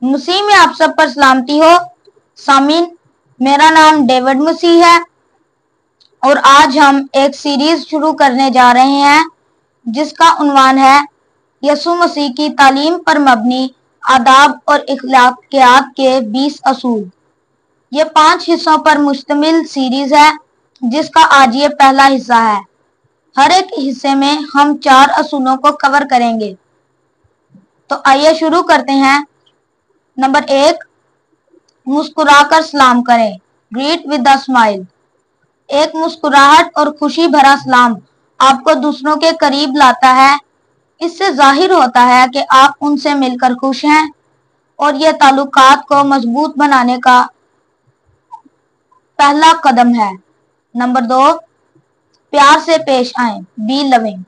مسیح میں آپ سب پر سلامتی ہو سامعین، میرا نام ڈیوڈ مسیح ہے اور آج ہم ایک سیریز شروع کرنے جا رہے ہیں جس کا عنوان ہے یسوع مسیح کی تعلیم پر مبنی آداب اور اخلاقیات کے 20 اصول۔ یہ 5 حصوں پر مشتمل سیریز ہے جس کا آج یہ پہلا حصہ ہے۔ ہر ایک حصے میں ہم 4 اصولوں کو کور کریں گے۔ تو آئیے شروع کرتے ہیں۔ نمبر 1، مسکرا کر سلام کریں، گریٹ ود اے اسمائل۔ ایک مسکراہٹ اور خوشی بھرا سلام آپ کو دوسروں کے قریب لاتا ہے۔ اس سے ظاہر ہوتا ہے کہ آپ ان سے مل کر خوش ہیں اور یہ تعلقات کو مضبوط بنانے کا پہلا قدم ہے۔ نمبر 2، پیار سے پیش آئیں، بی لونگ۔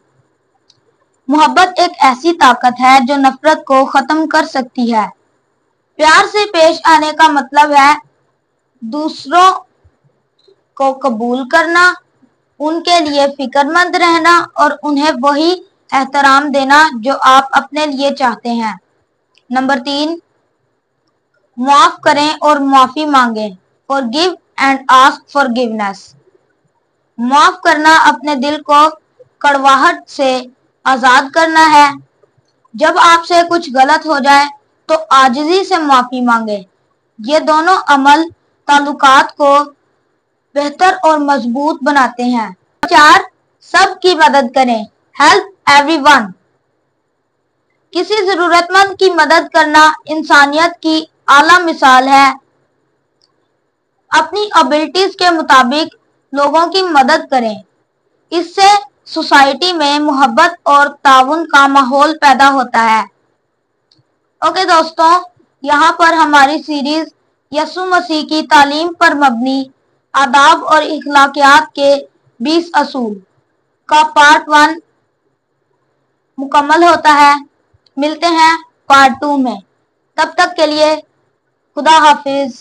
محبت ایک ایسی طاقت ہے جو نفرت کو ختم کر سکتی ہے۔ پیار سے پیش آنے کا مطلب ہے دوسروں کو قبول کرنا، ان کے لیے فکر مند رہنا اور انہیں وہی احترام دینا جو آپ اپنے لیے چاہتے ہیں۔ نمبر 3، معاف کریں اور معافی مانگیں، forgive and ask forgiveness۔ معاف کرنا اپنے دل کو کڑواہٹ سے آزاد کرنا ہے۔ جب آپ سے کچھ غلط ہو جائے تو عاجزی سے معافی مانگیں۔ یہ دونوں عمل تعلقات کو بہتر اور مضبوط بناتے ہیں۔ 4، سب کی مدد کریں، help everyone۔ کسی ضرورت مند کی مدد کرنا انسانیت کی اعلیٰ مثال ہے۔ اپنی ابیلٹیز کے مطابق لوگوں کی مدد کریں۔ اس سے سوسائٹی میں محبت اور تعاون کا ماحول پیدا ہوتا ہے۔ اوکے دوستوں، یہاں پر ہماری سیریز یسوع مسیح کی تعلیم پر مبنی آداب اور اخلاقیات کے 20 اصول کا پارٹ 1 مکمل ہوتا ہے۔ ملتے ہیں پارٹ 2 میں، تب تک کے لیے خدا حافظ۔